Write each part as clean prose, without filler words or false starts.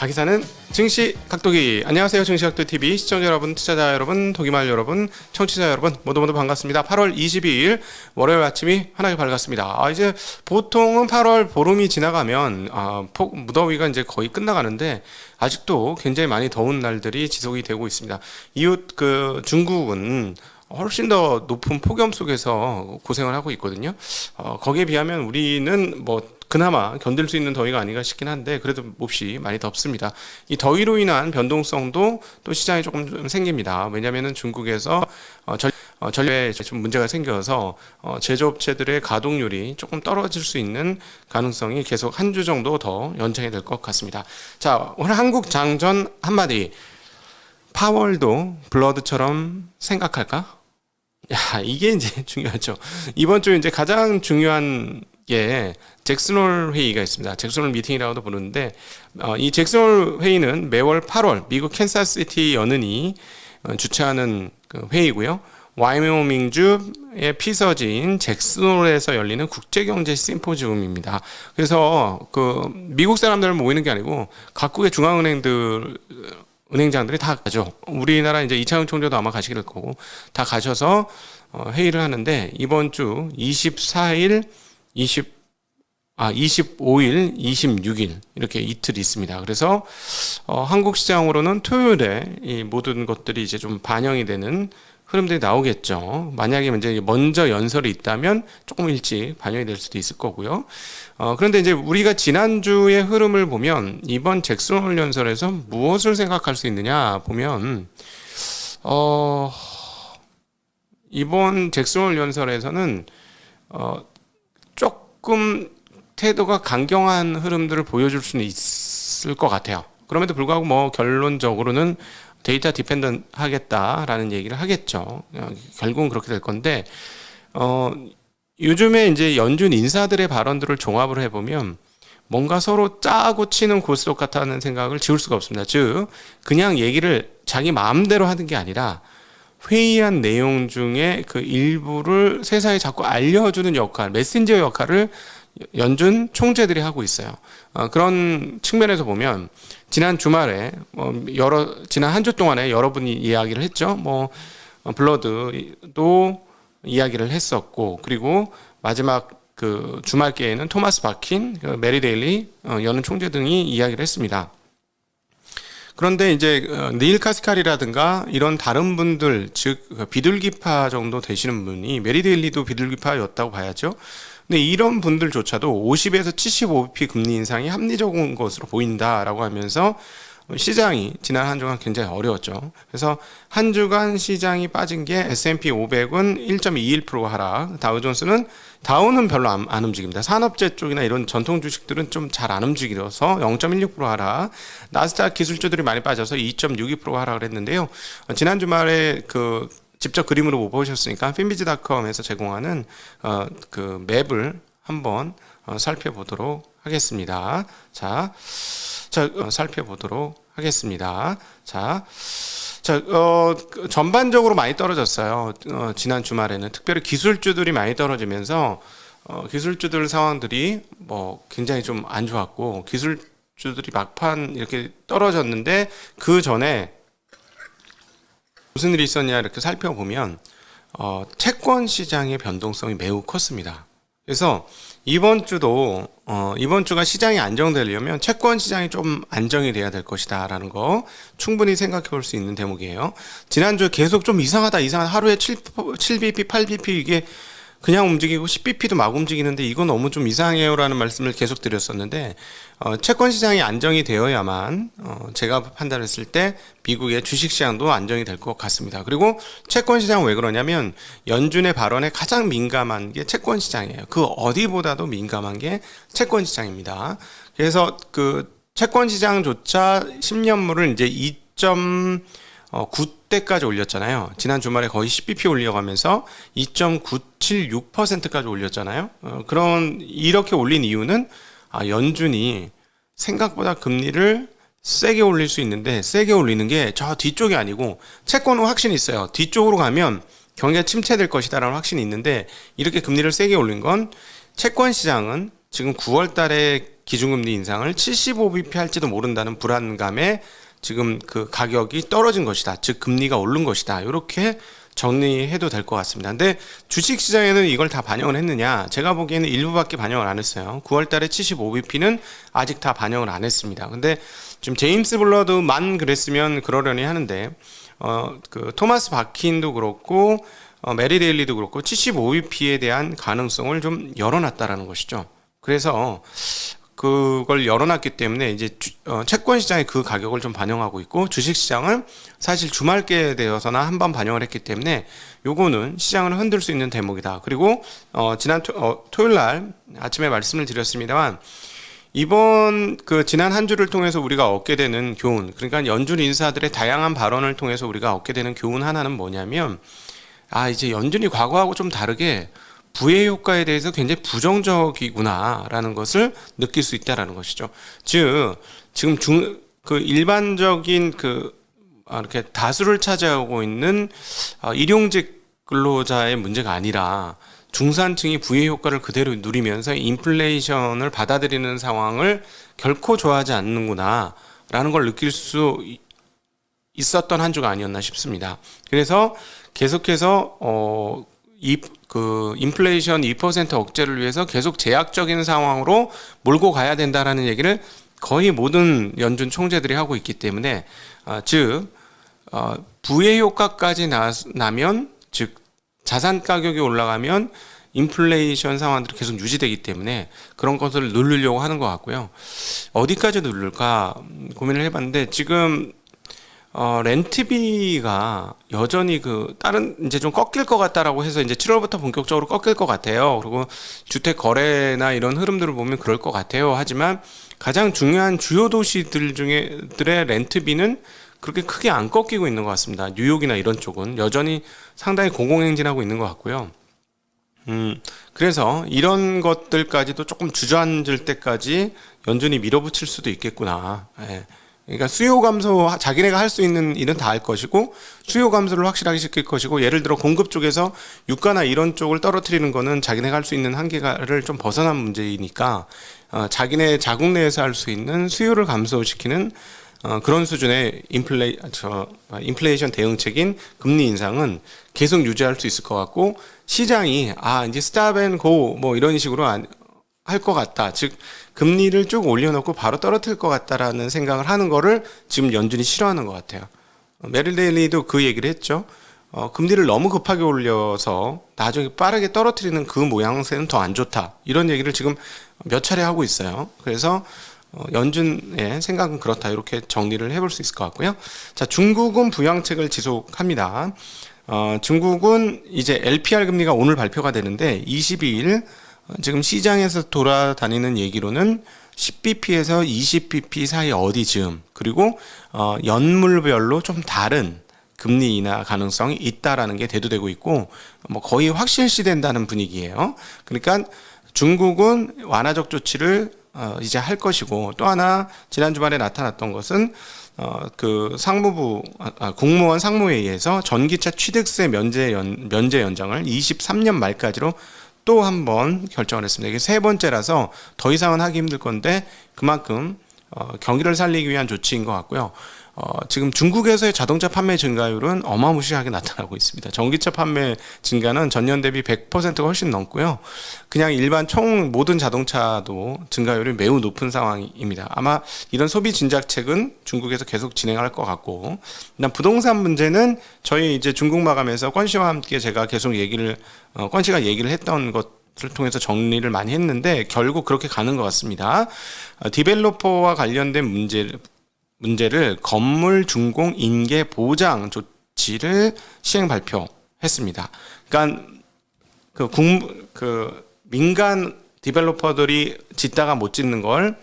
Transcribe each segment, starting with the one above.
가기사는 증시 각도기. 안녕하세요. 증시 각도기 TV 시청자 여러분, 투자자 여러분, 도기말 여러분, 청취자 여러분 모두 반갑습니다. 8월 22일 월요일 아침이 환하게 밝았습니다. 이제 보통은 8월 보름이 지나가면 무더위가 이제 거의 끝나가는데 아직도 굉장히 많이 더운 날들이 지속이 되고 있습니다. 이웃 중국은 훨씬 더 높은 폭염 속에서 고생을 하고 있거든요. 거기에 비하면 우리는 그나마 견딜 수 있는 더위가 아닌가 싶긴 한데 그래도 몹시 많이 덥습니다. 이 더위로 인한 변동성도 또 시장에 조금 좀 생깁니다. 왜냐하면 중국에서 전력에 좀 문제가 생겨서 제조업체들의 가동률이 조금 떨어질 수 있는 가능성이 계속 한 주 정도 더 연장이 될 것 같습니다. 자, 오늘 한국 장전 한마디. 파월도 블러드처럼 생각할까? 이게 이제 중요하죠. 이번 주 이제 가장 중요한 게 잭슨홀 회의가 있습니다. 잭슨홀 미팅이라고도 부르는데 이 잭슨홀 회의는 매월 8월 미국 캔사스시티 연은이 주최하는 그 회의고요. 와이오밍주의 피서지인 잭슨홀에서 열리는 국제경제 심포지움입니다. 그래서 미국 사람들 모이는 게 아니고 각국의 은행장들이 다 가죠. 우리나라 이제 이창용 총재도 아마 가시게 될 거고 다 가셔서 회의를 하는데 이번 주 24일, 25일, 26일 이렇게 이틀 있습니다. 그래서 한국 시장으로는 토요일에 이 모든 것들이 이제 좀 반영이 되는 흐름들이 나오겠죠. 만약에 이제 먼저 연설이 있다면 조금 일찍 반영이 될 수도 있을 거고요. 그런데 이제 우리가 지난주의 흐름을 보면 이번 잭슨홀 연설에서 무엇을 생각할 수 있느냐 보면 이번 잭슨홀 연설에서는 조금 태도가 강경한 흐름들을 보여줄 수는 있을 것 같아요. 그럼에도 불구하고 결론적으로는 데이터 디펜던 하겠다라는 얘기를 하겠죠. 결국은 그렇게 될 건데, 요즘에 이제 연준 인사들의 발언들을 종합을 해보면 뭔가 서로 짜고 치는 고스톱 같다는 생각을 지울 수가 없습니다. 즉, 그냥 얘기를 자기 마음대로 하는 게 아니라 회의한 내용 중에 그 일부를 세상에 자꾸 알려주는 역할, 메신저 역할을 연준 총재들이 하고 있어요. 그런 측면에서 보면 지난 주말에 지난 한 주 동안에 여러분이 이야기를 했죠. 블러드도 이야기를 했었고, 그리고 마지막 그 주말께에는 토마스 바킨, 메리 데일리 연은 총재 등이 이야기를 했습니다. 그런데 이제 닐 카스칼이라든가 이런 다른 분들, 즉 비둘기파 정도 되시는 분이, 메리 데일리도 비둘기파였다고 봐야죠. 근데 이런 분들조차도 50에서 75bp 금리 인상이 합리적인 것으로 보인다라고 하면서 시장이 지난 한 주간 굉장히 어려웠죠. 그래서 한 주간 시장이 빠진 게 S&P 500은 1.21% 하락, 다우는 별로 안 움직입니다. 산업재 쪽이나 이런 전통 주식들은 좀 잘 안 움직여서 0.16% 하락, 나스닥 기술주들이 많이 빠져서 2.62% 하락을 했는데요. 지난 주말에 직접 그림으로 못 보셨으니까 finbiz.com에서 제공하는 그 맵을 한번 살펴보도록 하겠습니다. 살펴보도록 하겠습니다. 전반적으로 많이 떨어졌어요. 지난 주말에는 특별히 기술주들이 많이 떨어지면서 기술주들 상황들이 굉장히 좀 안 좋았고, 기술주들이 막판 이렇게 떨어졌는데 그 전에 무슨 일이 있었냐 이렇게 살펴보면 채권 시장의 변동성이 매우 컸습니다. 그래서 이번 주가 시장이 안정되려면 채권 시장이 좀 안정이 돼야 될 것이다 라는 거 충분히 생각해 볼 수 있는 대목이에요. 지난주에 계속 좀 이상하다 하루에 7bp, 8bp 이게 그냥 움직이고 10bp도 막 움직이는데 이건 너무 좀 이상해요 라는 말씀을 계속 드렸었는데, 채권 시장이 안정이 되어야만 제가 판단했을 때 미국의 주식시장도 안정이 될 것 같습니다. 그리고 채권 시장은 왜 그러냐면 연준의 발언에 가장 민감한 게 채권 시장이에요. 그 어디보다도 민감한 게 채권 시장입니다. 그래서 채권 시장조차 10년물을 이제 2.9대까지 올렸잖아요. 지난 주말에 거의 10bp 올려가면서 2.976%까지 올렸잖아요. 이렇게 올린 이유는 연준이 생각보다 금리를 세게 올릴 수 있는데, 세게 올리는 게 저 뒤쪽이 아니고, 채권은 확신이 있어요. 뒤쪽으로 가면 경기가 침체될 것이다라는 확신이 있는데, 이렇게 금리를 세게 올린 건 채권 시장은 지금 9월 달에 기준금리 인상을 75bp 할지도 모른다는 불안감에 지금 그 가격이 떨어진 것이다. 즉 금리가 오른 것이다. 이렇게 정리해도 될 것 같습니다. 근데 주식시장에는 이걸 다 반영을 했느냐? 제가 보기에는 일부밖에 반영을 안 했어요. 9월 달에 75bp는 아직 다 반영을 안 했습니다. 근데 지금 제임스 블러드만 그랬으면 그러려니 하는데 그 토마스 바킨도 그렇고 메리 데일리도 그렇고 75bp에 대한 가능성을 좀 열어놨다라는 것이죠. 그래서 그걸 열어놨기 때문에 이제 채권 시장이 그 가격을 좀 반영하고 있고 주식 시장은 사실 주말께 되어서나 한번 반영을 했기 때문에 요거는 시장을 흔들 수 있는 대목이다. 그리고 지난 토요일 날 아침에 말씀을 드렸습니다만 이번 그 지난 한 주를 통해서 우리가 얻게 되는 교훈, 그러니까 연준 인사들의 다양한 발언을 통해서 우리가 얻게 되는 교훈 하나는 뭐냐면 이제 연준이 과거하고 좀 다르게 부의 효과에 대해서 굉장히 부정적이구나라는 것을 느낄 수 있다라는 것이죠. 즉 지금 그 일반적인 이렇게 다수를 차지하고 있는 일용직 근로자의 문제가 아니라 중산층이 부의 효과를 그대로 누리면서 인플레이션을 받아들이는 상황을 결코 좋아하지 않는구나라는 걸 느낄 수 있었던 한 주가 아니었나 싶습니다. 그래서 계속해서 그 인플레이션 2% 억제를 위해서 계속 제약적인 상황으로 몰고 가야 된다라는 얘기를 거의 모든 연준 총재들이 하고 있기 때문에 부의 효과까지 나면 즉 자산 가격이 올라가면 인플레이션 상황들이 계속 유지되기 때문에 그런 것을 누르려고 하는 것 같고요. 어디까지 누를까 고민을 해봤는데 지금 렌트비가 여전히 다른 이제 좀 꺾일 것 같다라고 해서 이제 7월부터 본격적으로 꺾일 것 같아요. 그리고 주택 거래나 이런 흐름들을 보면 그럴 것 같아요. 하지만 가장 중요한 주요 도시들의 렌트비는 그렇게 크게 안 꺾이고 있는 것 같습니다. 뉴욕이나 이런 쪽은 여전히 상당히 공공행진하고 있는 것 같고요. 그래서 이런 것들까지도 조금 주저앉을 때까지 연준이 밀어붙일 수도 있겠구나. 예. 그러니까 수요 감소, 자기네가 할 수 있는 일은 다 할 것이고 수요 감소를 확실하게 시킬 것이고 예를 들어 공급 쪽에서 유가나 이런 쪽을 떨어뜨리는 거는 자기네가 할 수 있는 한계를 좀 벗어난 문제이니까 자기네 자국 내에서 할 수 있는 수요를 감소시키는 그런 수준의 인플레이션 대응책인 금리 인상은 계속 유지할 수 있을 것 같고 시장이 이제 스탑 앤 고 뭐 이런 식으로 할 것 같다. 즉 금리를 쭉 올려놓고 바로 떨어뜨릴 것 같다라는 생각을 하는 거를 지금 연준이 싫어하는 것 같아요. 메릴 데일리도 그 얘기를 했죠. 금리를 너무 급하게 올려서 나중에 빠르게 떨어뜨리는 그 모양새는 더 안 좋다. 이런 얘기를 지금 몇 차례 하고 있어요. 그래서 연준의 생각은 그렇다. 이렇게 정리를 해볼 수 있을 것 같고요. 자, 중국은 부양책을 지속합니다. 중국은 이제 LPR 금리가 오늘 발표가 되는데 22일 지금 시장에서 돌아다니는 얘기로는 10bp에서 20bp 사이 어디쯤 그리고 연물별로 좀 다른 금리 인하 가능성이 있다라는 게 대두되고 있고 뭐 거의 확실시된다는 분위기예요. 그러니까 중국은 완화적 조치를 이제 할 것이고 또 하나 지난 주말에 나타났던 것은 그 상무부 국무원 상무회의에서 전기차 취득세 면제 연장을 23년 말까지로 또 한 번 결정을 했습니다. 이게 세 번째라서 더 이상은 하기 힘들 건데 그만큼 경기를 살리기 위한 조치인 것 같고요. 지금 중국에서의 자동차 판매 증가율은 어마무시하게 나타나고 있습니다. 전기차 판매 증가는 전년 대비 100%가 훨씬 넘고요. 그냥 일반 모든 자동차도 증가율이 매우 높은 상황입니다. 아마 이런 소비 진작책은 중국에서 계속 진행할 것 같고, 일단 부동산 문제는 저희 이제 중국 마감에서 권 씨와 함께 제가 계속 권 씨가 얘기를 했던 것을 통해서 정리를 많이 했는데 결국 그렇게 가는 것 같습니다. 디벨로퍼와 관련된 문제를 건물 준공 인계 보장 조치를 시행 발표했습니다. 그러니까 민간 디벨로퍼들이 짓다가 못 짓는 걸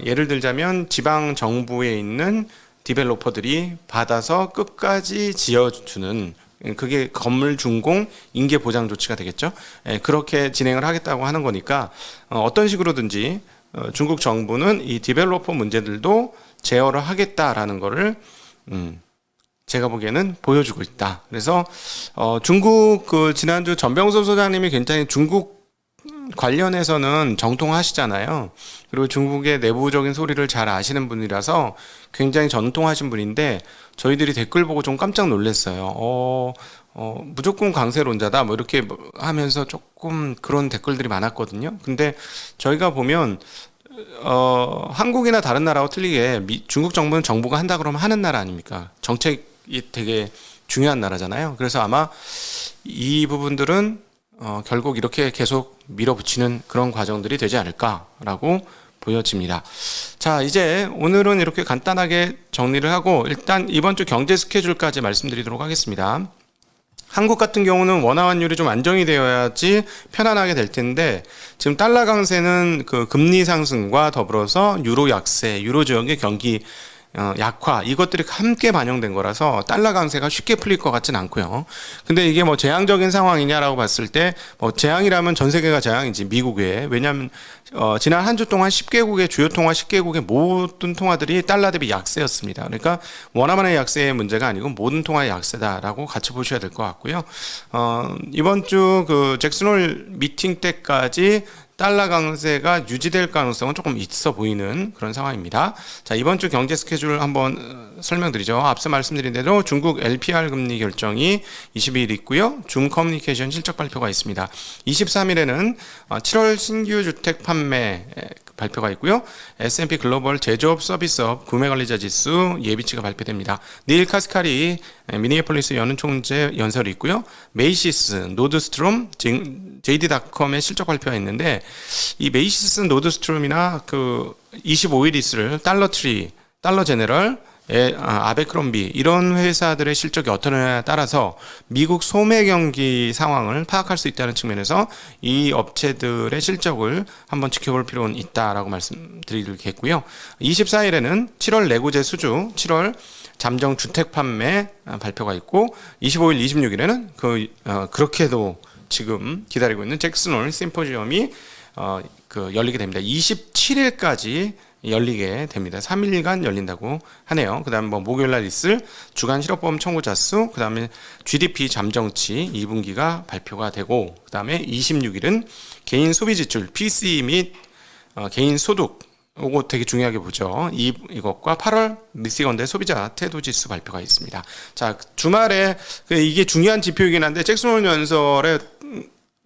예를 들자면 지방 정부에 있는 디벨로퍼들이 받아서 끝까지 지어주는 그게 건물 준공 인계 보장 조치가 되겠죠. 그렇게 진행을 하겠다고 하는 거니까 어떤 식으로든지 중국 정부는 이 디벨로퍼 문제들도 제어를 하겠다라는 거를 제가 보기에는 보여주고 있다. 그래서 중국 지난주 전병섭 소장님이 굉장히 중국 관련해서는 정통하시잖아요. 그리고 중국의 내부적인 소리를 잘 아시는 분이라서 굉장히 전통하신 분인데 저희들이 댓글 보고 좀 깜짝 놀랐어요. 무조건 강세론자다 뭐 이렇게 하면서 조금 그런 댓글들이 많았거든요. 근데 저희가 보면 한국이나 다른 나라와 틀리게 중국 정부는 정부가 한다 그러면 하는 나라 아닙니까? 정책이 되게 중요한 나라잖아요. 그래서 아마 이 부분들은 결국 이렇게 계속 밀어붙이는 그런 과정들이 되지 않을까라고 보여집니다. 자, 이제 오늘은 이렇게 간단하게 정리를 하고 일단 이번 주 경제 스케줄까지 말씀드리도록 하겠습니다. 한국 같은 경우는 원화 환율이 좀 안정이 되어야지 편안하게 될 텐데 지금 달러 강세는 그 금리 상승과 더불어서 유로 약세, 유로 지역의 경기 약화 이것들이 함께 반영된 거라서 달러 강세가 쉽게 풀릴 것 같진 않고요. 근데 이게 뭐 재앙적인 상황이냐라고 봤을 때 뭐 재앙이라면 전 세계가 재앙이지 미국에 왜냐하면 지난 한 주 동안 10개국의 주요 통화 10개국의 모든 통화들이 달러 대비 약세였습니다. 그러니까 원화만의 약세의 문제가 아니고 모든 통화의 약세다라고 같이 보셔야 될 것 같고요. 이번 주 그 잭슨홀 미팅 때까지 달러 강세가 유지될 가능성은 조금 있어 보이는 그런 상황입니다. 자, 이번 주 경제 스케줄 한번 설명드리죠. 앞서 말씀드린 대로 중국 LPR 금리 결정이 22일 있고요. 줌커뮤니케이션 실적 발표가 있습니다. 23일에는 7월 신규 주택 판매 발표가 있고요. S&P 글로벌 제조업 서비스업 구매관리자 지수 예비치가 발표됩니다. 닐 카스카리 미니애폴리스 연은 총재 연설이 있고요. 메이시스, 노드스트롬, JD.com의 실적 발표가 있는데 이 메이시스, 노드스트롬이나 그 25일 있을 달러트리, 달러제네럴 아베크롬비 이런 회사들의 실적이 어떠냐에 따라서 미국 소매 경기 상황을 파악할 수 있다는 측면에서 이 업체들의 실적을 한번 지켜볼 필요는 있다라고 말씀드리겠고요. 24일에는 7월 내구재 수주, 7월 잠정 주택 판매 발표가 있고 25일, 26일에는 그렇게도 지금 기다리고 있는 잭슨홀 심포지엄이 열리게 됩니다. 27일까지 열리게 됩니다. 3일간 열린다고 하네요. 그 다음에 뭐 목요일날 있을 주간 실업보험 청구자 수, 그 다음에 GDP 잠정치 2분기가 발표가 되고, 그 다음에 26일은 개인 소비 지출 PCE 및 개인 소득 이거 되게 중요하게 보죠. 이것과 8월 미시건대 소비자 태도 지수 발표가 있습니다. 자, 주말에 이게 중요한 지표이긴 한데 잭슨홀 연설에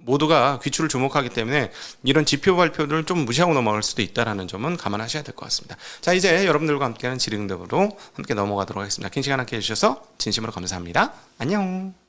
모두가 귀추를 주목하기 때문에 이런 지표 발표를 좀 무시하고 넘어갈 수도 있다는 점은 감안하셔야 될 것 같습니다. 자, 이제 여러분들과 함께하는 지능답으로 함께 넘어가도록 하겠습니다. 긴 시간 함께 해주셔서 진심으로 감사합니다. 안녕.